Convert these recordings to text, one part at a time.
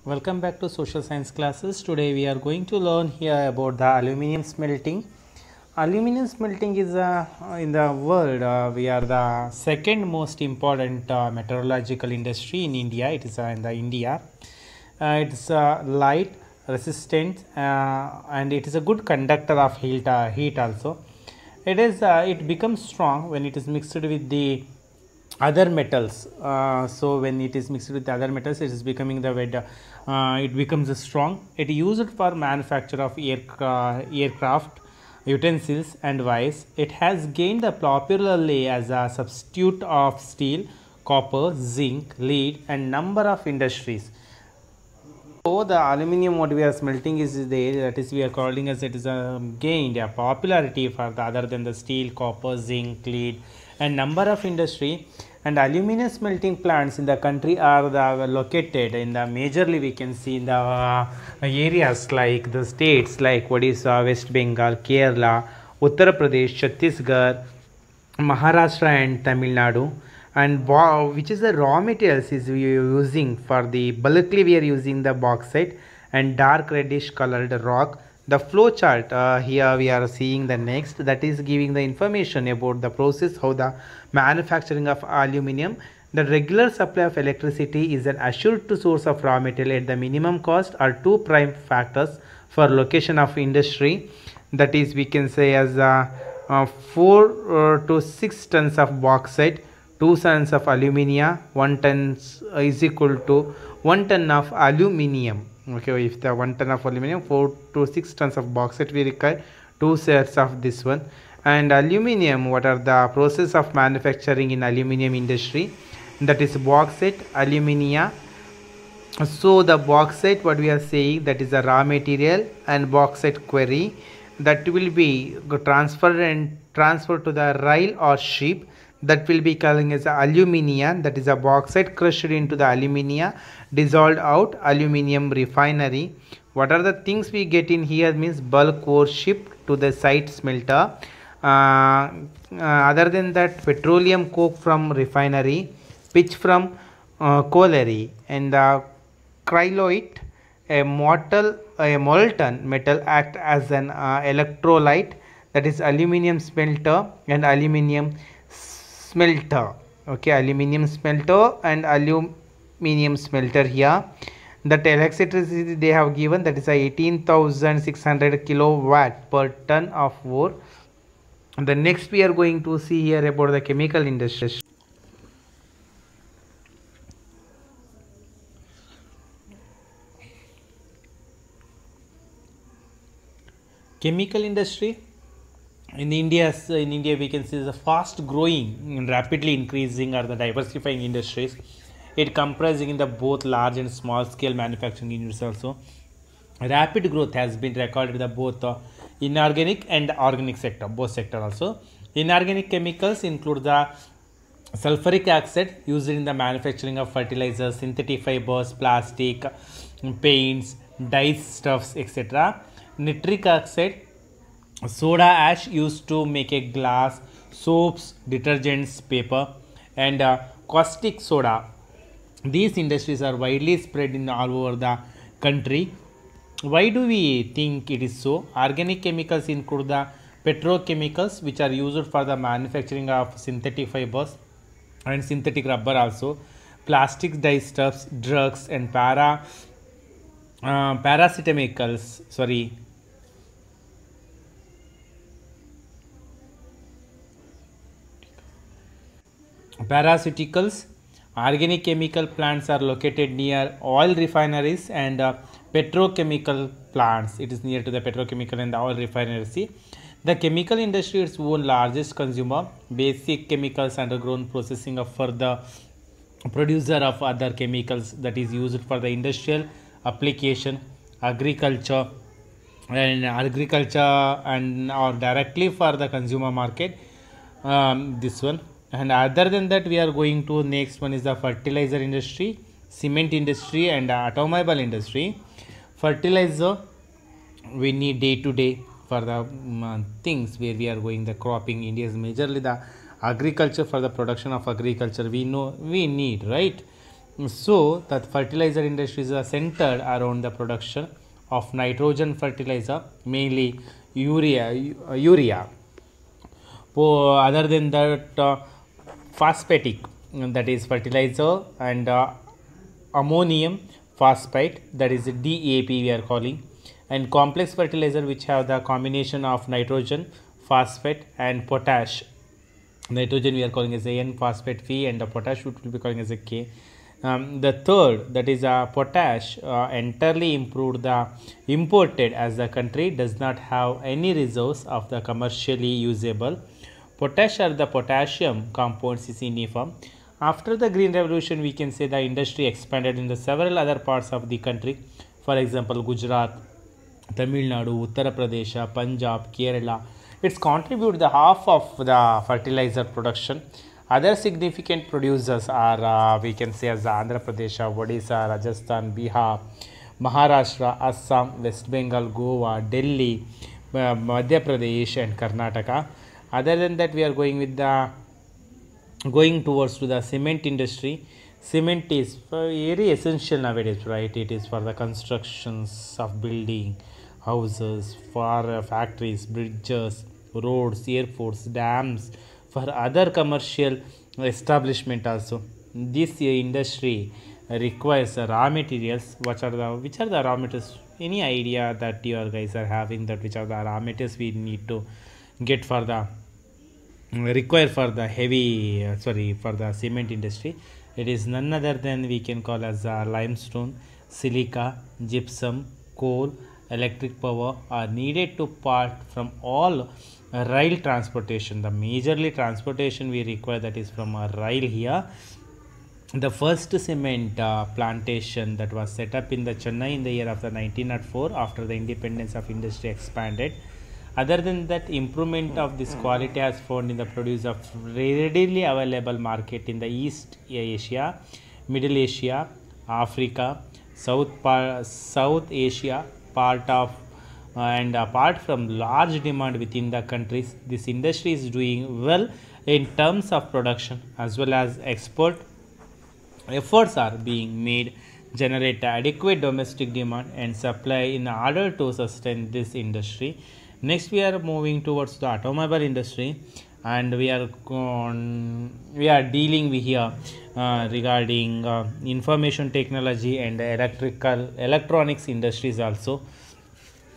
Welcome back to social science classes. Today we are going to learn here about the aluminium smelting. Aluminium smelting is in the world, we are the second most important metallurgical industry in India. It is in the India. It's light, resistant, and it is a good conductor of heat also. It becomes strong when it is mixed with the other metals. So when it is mixed with the other metals, it is becoming the wet. It becomes strong. It is used for manufacture of aircraft utensils and wires. It has gained popularly as a substitute of steel, copper, zinc, lead, and number of industries. So the aluminium what we are smelting is there, that is we are calling as it is gained a popularity for the other than the steel, copper, zinc, lead, and number of industry. And aluminum smelting plants in the country are located in the majorly we can see in the areas like the states like Odisha, West Bengal, Kerala, Uttar Pradesh, Chhattisgarh, Maharashtra and Tamil Nadu. And which is the raw materials is we are using for the bulkly we are using the bauxite and dark reddish colored rock. The flow chart here we are seeing the next, that is giving the information about the process how the manufacturing of aluminium. The regular supply of electricity is an assured source of raw material at the minimum cost are two prime factors for location of industry, that is we can say as 4 to 6 tons of bauxite, 2 tons of aluminium, 1 ton is equal to 1 ton of aluminium. Okay, if the 1 ton of aluminium, 4 to 6 tons of bauxite we require 2 sets of this one. And aluminium, what are the process of manufacturing in aluminium industry, that is bauxite, aluminium. So the bauxite what we are saying, that is a raw material and bauxite quarry that will be transferred to the rail or ship, that will be calling as aluminium, that is a bauxite crushed into the aluminium, dissolved out aluminium refinery. What are the things we get in here means bulk ore shipped to the site smelter. Other than that, petroleum coke from refinery, pitch from colliery, and the cryolite, a molten metal act as an electrolyte, that is aluminium smelter and aluminium smelter. Okay, aluminium smelter and aluminium smelter here. That electricity they have given, that is a 18,600 kilowatt per ton of ore. The next we are going to see here about the chemical industry. Chemical industry in India we can see the fast growing and rapidly increasing are the diversifying industries. It comprising in the both large and small scale manufacturing units also. Rapid growth has been recorded in the both inorganic and organic sector, both sector also. Inorganic chemicals include the sulfuric acid used in the manufacturing of fertilizers, synthetic fibers, plastic, paints, dyes, stuffs, etc. Nitric oxide, soda ash used to make a glass, soaps, detergents, paper, and caustic soda. These industries are widely spread in all over the country. Why do we think it is so? Organic chemicals include the petrochemicals which are used for the manufacturing of synthetic fibers and synthetic rubber also, plastic dyestuffs, drugs, and parasitamicals. Parasiticals. Organic chemical plants are located near oil refineries and petrochemical plants. It is near to the petrochemical and the oil refineries. The chemical industry is one largest consumer. Basic chemicals undergrown processing of further producer of other chemicals that is used for the industrial application, agriculture and or directly for the consumer market. This one. And other than that, we are going to next one is the fertilizer industry, cement industry, and automobile industry. Fertilizer we need day to day for the things where we are going the cropping. India is majorly the agriculture, for the production of agriculture we know we need, right? So that fertilizer industries are centered around the production of nitrogen fertilizer, mainly urea. Other than that, phosphatic, that is fertilizer, and ammonium phosphate, that is DAP we are calling, and complex fertilizer which have the combination of nitrogen, phosphate and potash. Nitrogen we are calling as a N phosphate Phi, and the potash we will be calling as a K. The third, that is potash, entirely improved the imported, as the country does not have any resource of the commercially usable potash, or the potassium compounds is uniform. After the green revolution, we can say the industry expanded in the several other parts of the country. For example, Gujarat, Tamil Nadu, Uttar Pradesh, Punjab, Kerala. It's contribute the half of the fertilizer production. Other significant producers are we can say as Andhra Pradesh, Odisha, Rajasthan, Bihar, Maharashtra, Assam, West Bengal, Goa, Delhi, Madhya Pradesh and Karnataka. Other than that, we are going towards to the cement industry. Cement is very essential nowadays, right? It is for the constructions of building, houses, for factories, bridges, roads, airports, dams, for other commercial establishment also. This industry requires raw materials. Which are the raw materials? Any idea that you guys are having, that which are the raw materials we need to get for the require for the heavy for the cement industry? It is none other than we can call as limestone, silica, gypsum, coal, electric power are needed to part from all rail transportation. The majorly transportation we require, that is from a rail here. The first cement plantation that was set up in the Chennai in the year of the 1904, after the independence of industry expanded. Other than that, improvement of this quality has found in the produce of readily available market in the East Asia, Middle Asia, Africa, South Asia, part of and apart from large demand within the countries. This industry is doing well in terms of production as well as export. Efforts are being made generate adequate domestic demand and supply in order to sustain this industry. Next, we are moving towards the automobile industry, and we are dealing with here regarding information technology and electronics industries also.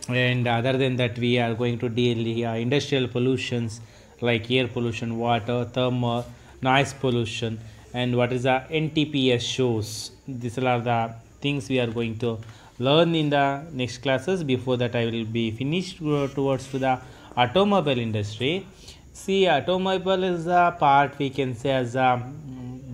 And other than that, we are going to deal here industrial pollutions like air pollution, water, thermal, noise pollution, and what is the NTPS shows. These are the things we are going to learn in the next classes. Before that, I will be finished towards to the automobile industry. See, automobile is a part we can say as a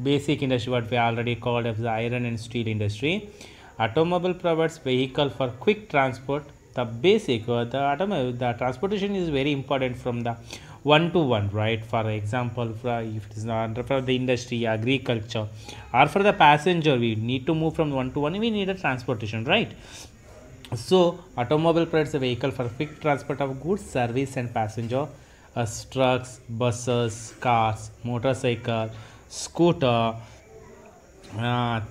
basic industry, what we already called as the iron and steel industry. Automobile provides vehicle for quick transport. The basic the transportation is very important from the one to one, right? For example, if it is not for the industry, agriculture, or for the passenger, we need to move from one to one, we need a transportation, right? So automobile provides a vehicle for quick transport of goods, service and passenger. Trucks, buses, cars, motorcycle, scooter,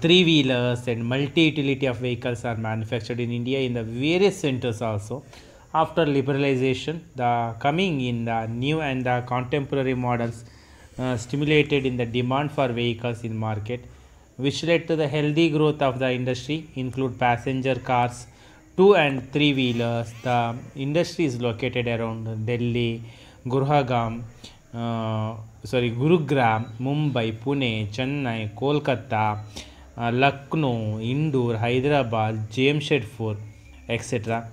three-wheelers and multi-utility of vehicles are manufactured in India in the various centers also. After liberalization, the coming in the new and the contemporary models stimulated in the demand for vehicles in market, which led to the healthy growth of the industry, include passenger cars, two and three wheelers. The industry is located around Delhi, Gurugram, Mumbai, Pune, Chennai, Kolkata, Lucknow, Indore, Hyderabad, Jamshedpur, etc.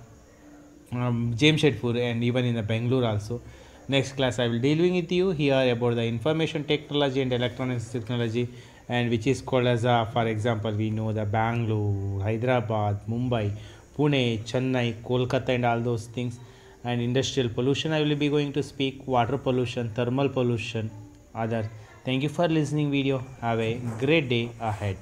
Jamshedpur and even in the Bangalore also. Next class I will dealing with you here about the information technology and electronics technology, and which is called as for example, we know the Bangalore, Hyderabad, Mumbai, Pune, Chennai, Kolkata and all those things. And industrial pollution I will be going to speak, water pollution, thermal pollution, other. Thank you for listening video. Have a great day ahead.